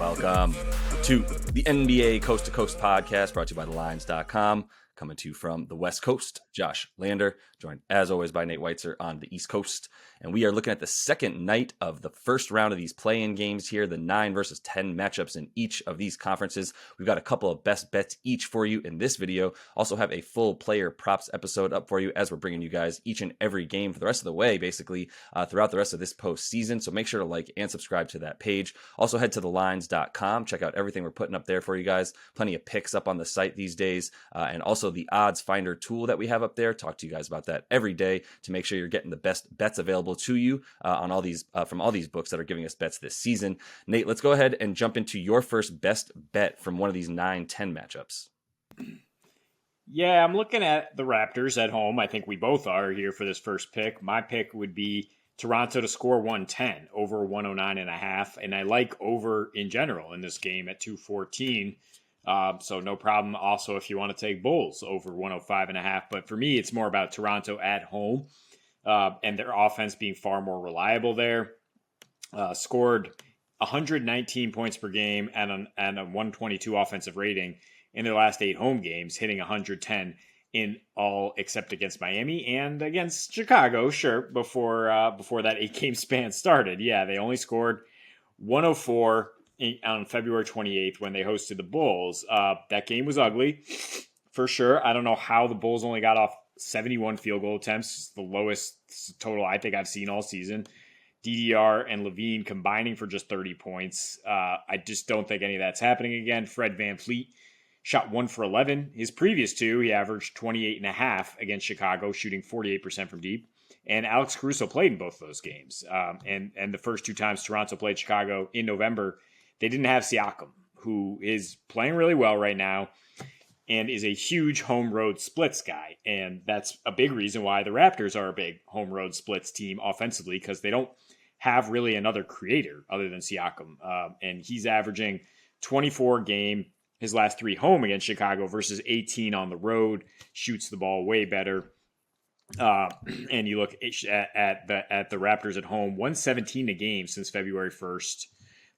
Welcome to the NBA Coast to Coast podcast brought to you by thelines.com. Coming to you from the West Coast, Josh Lander, joined as always by Nate Weitzer on the East Coast. And we are looking at the second night of the first round of these play-in games here, the 9 versus 10 matchups in each of these conferences. We've got a couple of best bets each for you in this video. Also have a full player props episode up for you as we're bringing you guys each and every game for the rest of the way, basically, throughout the rest of this postseason. So make sure to like and subscribe to that page. Also head to thelines.com. Check out everything we're putting up there for you guys. Plenty of picks up on the site these days. And also the odds finder tool that we have up there. Talk to you guys about that every day to make sure you're getting the best bets available to you on all these from all these books that are giving us bets this season. Nate, let's go ahead and jump into your first best bet from one of these 9-10 matchups. Yeah, I'm looking at the Raptors at home. I think we both are here for this first pick. My pick would be Toronto to score 110 over 109.5, and I like over in general in this game at 214. So no problem. Also, if you want to take Bulls over 105.5, but for me, it's more about Toronto at home and their offense being far more reliable there. Scored 119 points per game and a 122 offensive rating in their last 8 home games, hitting 110 in all except against Miami and against Chicago. Sure, before that 8-game span started. Yeah, they only scored 104 on February 28th when they hosted the Bulls. That game was ugly, for sure. I don't know how the Bulls only got off 71 field goal attempts. It's the lowest total I think I've seen all season. DDR and Levine combining for just 30 points. I just don't think any of that's happening again. Fred VanVleet shot 1 for 11. His previous 2, he averaged 28.5 against Chicago, shooting 48% from deep. And Alex Caruso played in both of those games. And the first 2 times Toronto played Chicago in November, they didn't have Siakam, who is playing really well right now and is a huge home road splits guy. And that's a big reason why the Raptors are a big home road splits team offensively, because they don't have really another creator other than Siakam. And he's averaging 24 game his last 3 home against Chicago versus 18 on the road, shoots the ball way better. And you look at the Raptors at home, 117 a game since February 1st.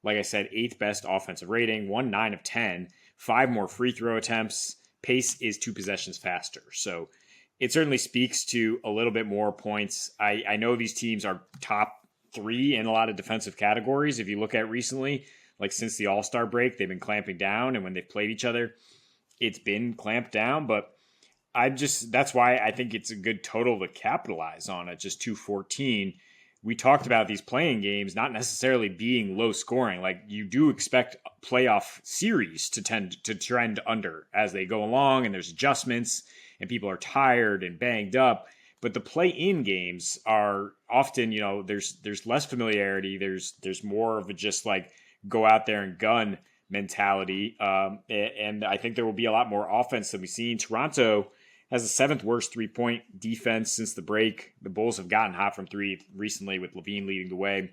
Like I said, 8th best offensive rating, 9 of 10, 5 more free throw attempts. Pace is 2 possessions faster. So it certainly speaks to a little bit more points. I know these teams are top 3 in a lot of defensive categories. If you look at recently, like since the All-Star break, they've been clamping down. And when they've played each other, it's been clamped down. But that's why I think it's a good total to capitalize on at just 214. We talked about these playing games not necessarily being low scoring. Like, you do expect playoff series to tend to trend under as they go along, and there's adjustments and people are tired and banged up. But the play-in games are often, there's less familiarity. There's more of a just like go out there and gun mentality. And I think there will be a lot more offense than we've seen. Toronto has the 7th worst 3-point defense since the break. The Bulls have gotten hot from 3 recently with Levine leading the way.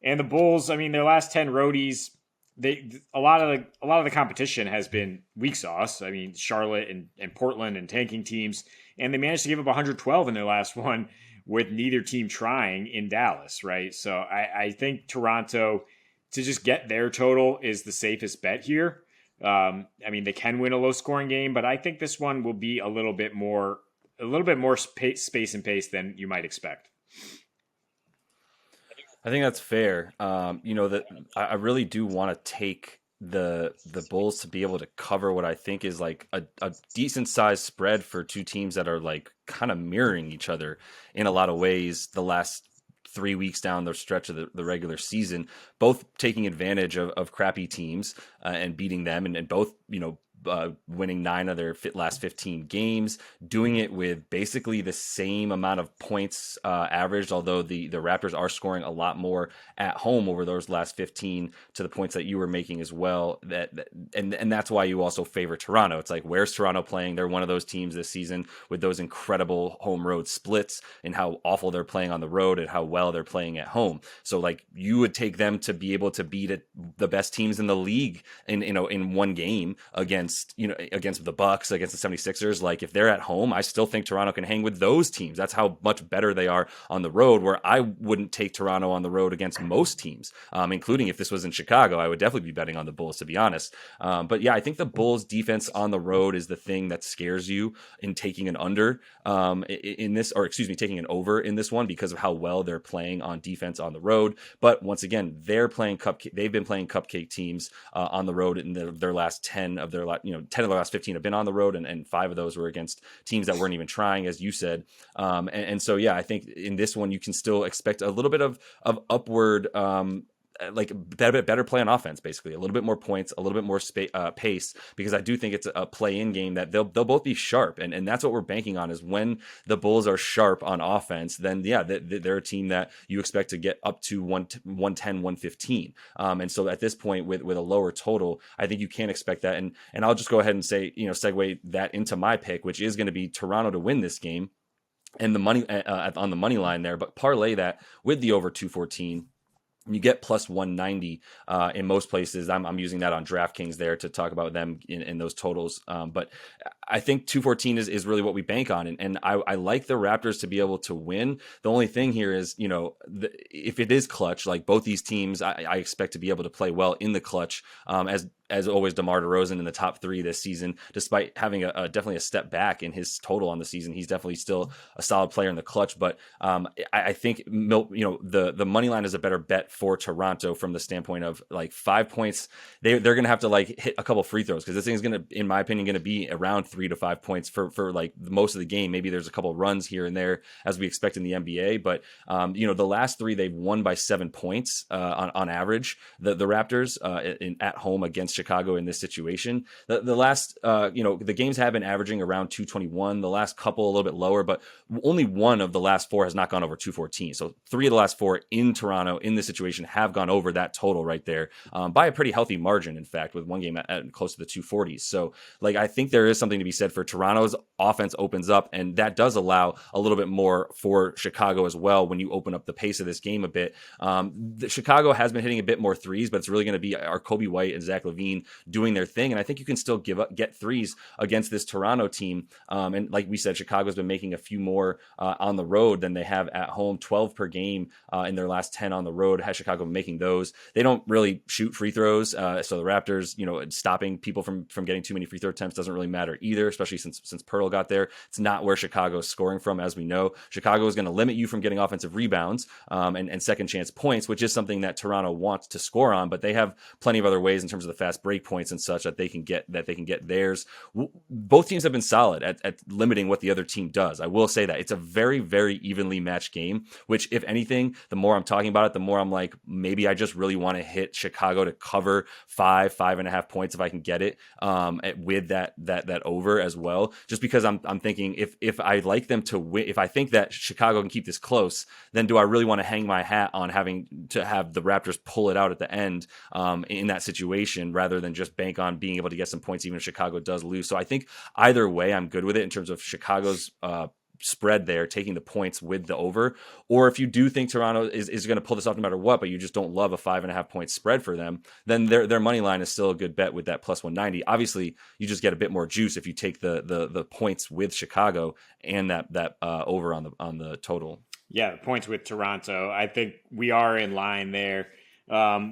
And the Bulls, their last 10 roadies, a lot of the competition has been weak sauce. Charlotte and Portland and tanking teams, and they managed to give up 112 in their last one with neither team trying in Dallas, right? So I think Toronto, to just get their total, is the safest bet here. They can win a low scoring game, but I think this one will be a little bit more space and pace than you might expect. I think that's fair. That I really do want to take the Bulls to be able to cover what I think is like a decent sized spread for 2 teams that are like kind of mirroring each other in a lot of ways the last 3 weeks down the stretch of the regular season, both taking advantage of crappy teams and beating them, and both, winning 9 of their last 15 games, doing it with basically the same amount of points averaged, although the Raptors are scoring a lot more at home over those last 15 to the points that you were making as well. And that's why you also favor Toronto. It's like, where's Toronto playing? They're one of those teams this season with those incredible home road splits and how awful they're playing on the road and how well they're playing at home. So like, you would take them to be able to beat the best teams in the league in one game against against the Bucks, against the 76ers. Like if they're at home, I still think Toronto can hang with those teams. That's how much better they are on the road, where I wouldn't take Toronto on the road against most teams, including if this was in Chicago. I would definitely be betting on the Bulls, to be honest. But yeah, I think the Bulls defense on the road is the thing that scares you in taking an under in this, or excuse me, taking an over in this one, because of how well they're playing on defense on the road. But once again, they've been playing cupcake teams on the road in their last 10 of their 10 of their last 15 have been on the road, and 5 of those were against teams that weren't even trying, as you said. And so yeah, I think in this one you can still expect a little bit of upward like better play on offense, basically a little bit more points, a little bit more pace, because I do think it's a play-in game that they'll both be sharp, and that's what we're banking on, is when the Bulls are sharp on offense, then yeah, they're a team that you expect to get up to 110, 115. And so at this point with a lower total, I think you can expect that, and I'll just go ahead and say, segue that into my pick, which is going to be Toronto to win this game, and the money on the money line there, but parlay that with the over 214. You get plus 190 in most places. I'm using that on DraftKings there to talk about them in those totals. But I think 214 is really what we bank on. And I like the Raptors to be able to win. The only thing here is, if it is clutch, like both these teams, I expect to be able to play well in the clutch, as always, DeMar DeRozan in the top 3 this season, despite having definitely a step back in his total on the season. He's definitely still a solid player in the clutch, but I think the money line is a better bet for Toronto from the standpoint of like 5 points. They're going to have to like hit a couple free throws, because this thing is going to, in my opinion, going to be around 3 to 5 points for like most of the game. Maybe there's a couple runs here and there, as we expect in the NBA, but the last 3 they've won by 7 points on average. The Raptors at home against Chicago in this situation. The last, the games have been averaging around 221. The last couple a little bit lower, but only one of the last 4 has not gone over 214. So 3 of the last 4 in Toronto in this situation have gone over that total right there by a pretty healthy margin. In fact, with one game at close to the 240s. So like, I think there is something to be said for Toronto's offense opens up, and that does allow a little bit more for Chicago as well when you open up the pace of this game a bit. Chicago has been hitting a bit more threes, but it's really going to be our Kobe White and Zach LaVine doing their thing, and I think you can still get threes against this Toronto team. And like we said, Chicago's been making a few more on the road than they have at home, 12 per game in their last 10 on the road. Has Chicago making those? They don't really shoot free throws, so the Raptors, stopping people from getting too many free throw attempts doesn't really matter either, especially since Pearl got there. It's not where Chicago is scoring from, as we know. Chicago is going to limit you from getting offensive rebounds and second chance points, which is something that Toronto wants to score on, but they have plenty of other ways in terms of the fast break points and such that they can get theirs. Both teams have been solid at limiting what the other team does. I will say that it's a very, very evenly matched game, which, if anything, the more I'm talking about it, the more I'm like, maybe I just really want to hit Chicago to cover 5.5 points if I can get it with that over as well, just because I'm thinking if I like them to win, if I think that Chicago can keep this close, then do I really want to hang my hat on having to have the Raptors pull it out at the end in that situation, rather than just bank on being able to get some points even if Chicago does lose? So I think either way, I'm good with it in terms of Chicago's spread there, taking the points with the over. Or if you do think Toronto is going to pull this off no matter what, but you just don't love a 5.5 point spread for them, then their money line is still a good bet with that plus 190. Obviously, you just get a bit more juice if you take the points with Chicago and that over on the total. Yeah, the points with Toronto. I think we are in line there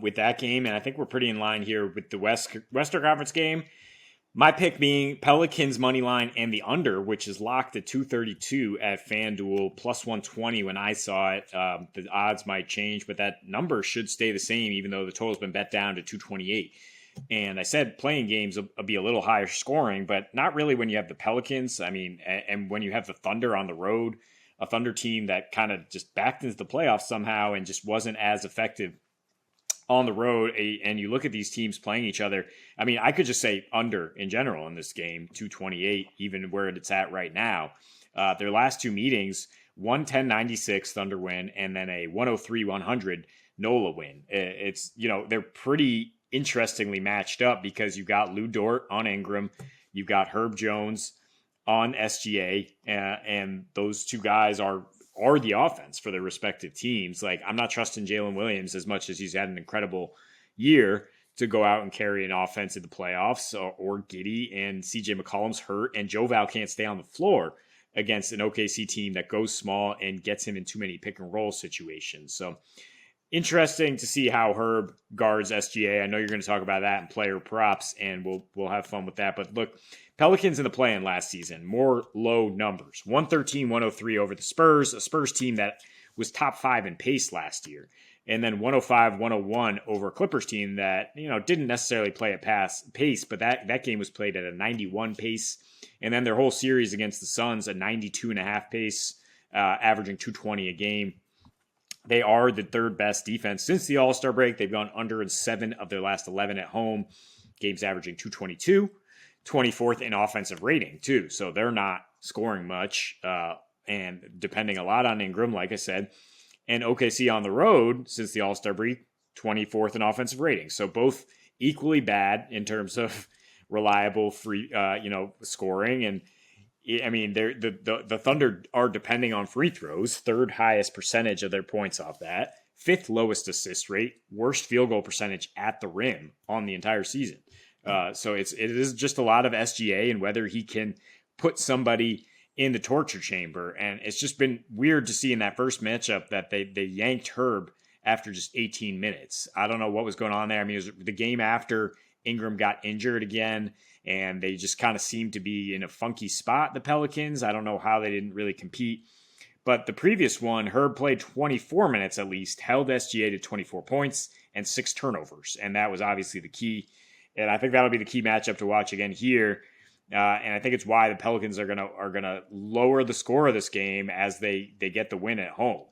with that game, and I think we're pretty in line here with the Western Conference game. My pick being Pelicans money line and the under, which is locked at 232 at FanDuel, plus 120 when I saw it. The odds might change, but that number should stay the same, even though the total's been bet down to 228. And I said playing games will be a little higher scoring, but not really when you have the Pelicans. I mean, and when you have the Thunder on the road, a Thunder team that kind of just backed into the playoffs somehow and just wasn't as effective on the road, and you look at these teams playing each other. I mean, I could just say under in general in this game, 228, even where it's at right now. Their last 2 meetings, 110-96 Thunder win, and then a 103-100 NOLA win. It's, they're pretty interestingly matched up because you've got Lou Dort on Ingram, you've got Herb Jones on SGA, and those 2 guys are the offense for their respective teams. Like, I'm not trusting Jalen Williams as much as he's had an incredible year to go out and carry an offense in the playoffs, or Giddey and CJ McCollum's hurt, and Joe Val can't stay on the floor against an OKC team that goes small and gets him in too many pick and roll situations. So interesting to see how Herb guards SGA. I know you're going to talk about that in player props, and we'll have fun with that. But look, Pelicans in the play-in last season, more low numbers. 113-103 over the Spurs, a Spurs team that was top 5 in pace last year. And then 105-101 over a Clippers team that, didn't necessarily play at pace, but that game was played at a 91 pace. And then their whole series against the Suns, a 92.5 pace, averaging 220 a game. They are the third best defense since the All-Star break. They've gone under in 7 of their last 11 at home, games averaging 222, 24th in offensive rating, too. So they're not scoring much, and depending a lot on Ingram, like I said. And OKC on the road, since the All-Star break, 24th in offensive rating. So both equally bad in terms of reliable free, scoring. And I mean, the Thunder are depending on free throws, third highest percentage of their points off that, fifth lowest assist rate, worst field goal percentage at the rim on the entire season. So it is just a lot of SGA and whether he can put somebody in the torture chamber. And it's just been weird to see in that first matchup that they yanked Herb after just 18 minutes. I don't know what was going on there. I mean, it was the game after Ingram got injured again, and they just kind of seemed to be in a funky spot, the Pelicans. I don't know how they didn't really compete. But the previous one, Herb played 24 minutes at least, held SGA to 24 points and 6 turnovers. And that was obviously the key. And I think that'll be the key matchup to watch again here. And I think it's why the Pelicans are gonna lower the score of this game as they get the win at home.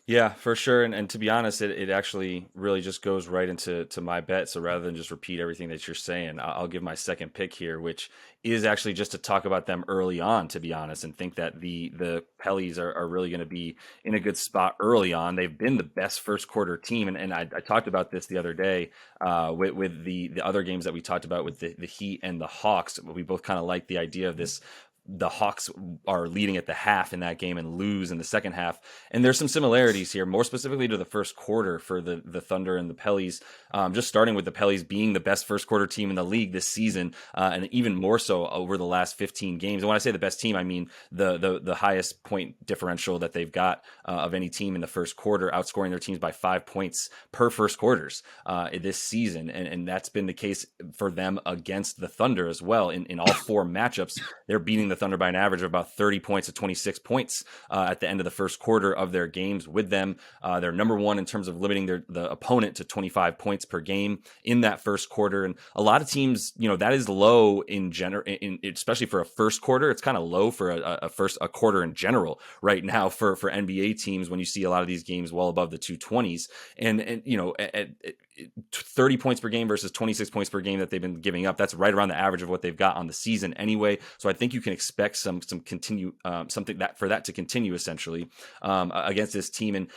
Yeah, for sure. And to be honest, it actually really just goes right into my bet. So rather than just repeat everything that you're saying, I'll give my second pick here, which is actually just to talk about them early on, to be honest, and think that the Pellies are really going to be in a good spot early on. They've been the best first quarter team. And I talked about this the other day with the other games that we talked about with the Heat and the Hawks. We both kind of like the idea of this. The Hawks are leading at the half in that game and lose in the second half. And there's some similarities here, more specifically to the first quarter for the Thunder and the Pellies. Just starting with the Pellies being the best first quarter team in the league this season, and even more so over the last 15 games. And when I say the best team, I mean the highest point differential that they've got of any team in the first quarter, outscoring their teams by 5 points per first quarters this season. And that's been the case for them against the Thunder as well. In all 4 matchups, they're beating the Thunder by an average of about 30 points to 26 points at the end of the first quarter of their games with them. They're number 1 in terms of limiting the opponent to 25 points per game in that first quarter. And a lot of teams, that is low in general, especially for a first quarter. It's kind of low for a quarter in general right now for NBA teams when you see a lot of these games well above the 220s. And at 30 points per game versus 26 points per game that they've been giving up. That's right around the average of what they've got on the season anyway. So I think you can expect some continue something that for that to continue essentially against this team. And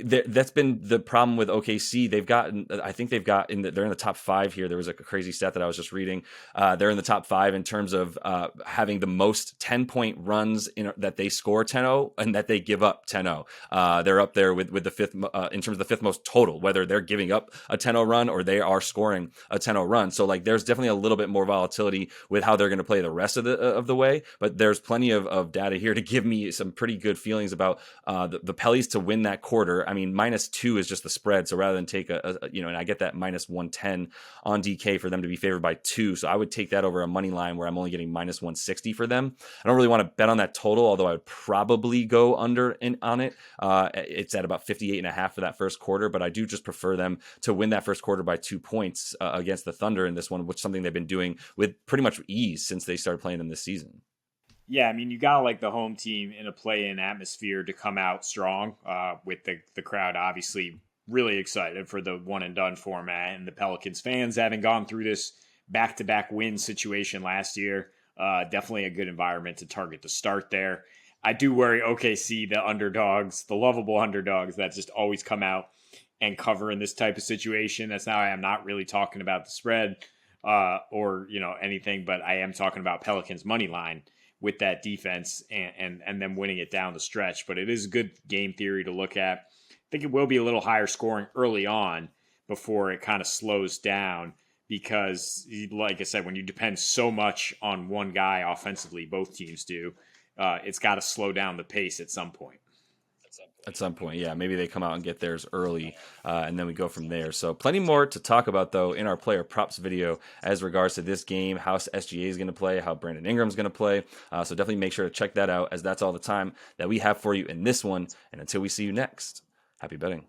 that's been the problem with OKC. They're in the top 5 here. There was a crazy stat that I was just reading. They're in the top 5 in terms of having the most 10-point runs that they score 10-0 and that they give up 10-0. They're up there with the 5th in terms of the 5th most total, whether they're giving up a 10-0 run or they are scoring a 10-0 run. So there's definitely a little bit more volatility with how they're going to play the rest of the way, but there's plenty of data here to give me some pretty good feelings about the Pellies to win that quarter. I mean, -2 is just the spread. So rather than take and I get that -110 on DK for them to be favored by 2. So I would take that over a money line where I'm only getting -160 for them. I don't really want to bet on that total, although I would probably go under on it. It's at about 58.5 for that first quarter, but I do just prefer them to win that first quarter by 2 points against the Thunder in this one, which is something they've been doing with pretty much ease since they started playing them this season. Yeah, I mean, you got the home team in a play-in atmosphere to come out strong with the crowd obviously really excited for the one-and-done format, and the Pelicans fans having gone through this back-to-back win situation last year. Definitely a good environment to target the start there. I do worry OKC, the underdogs, the lovable underdogs that just always come out and cover in this type of situation. That's now I am not really talking about the spread or anything, but I am talking about Pelicans money line with that defense and them winning it down the stretch. But it is good game theory to look at. I think it will be a little higher scoring early on, before it kind of slows down. Because, like I said, when you depend so much on one guy offensively, both teams do, it's got to slow down the pace at some point. At some point, yeah. Maybe they come out and get theirs early, and then we go from there. So plenty more to talk about, though, in our player props video as regards to this game, how SGA is going to play, how Brandon Ingram's going to play. So definitely make sure to check that out, as that's all the time that we have for you in this one. And until we see you next, happy betting.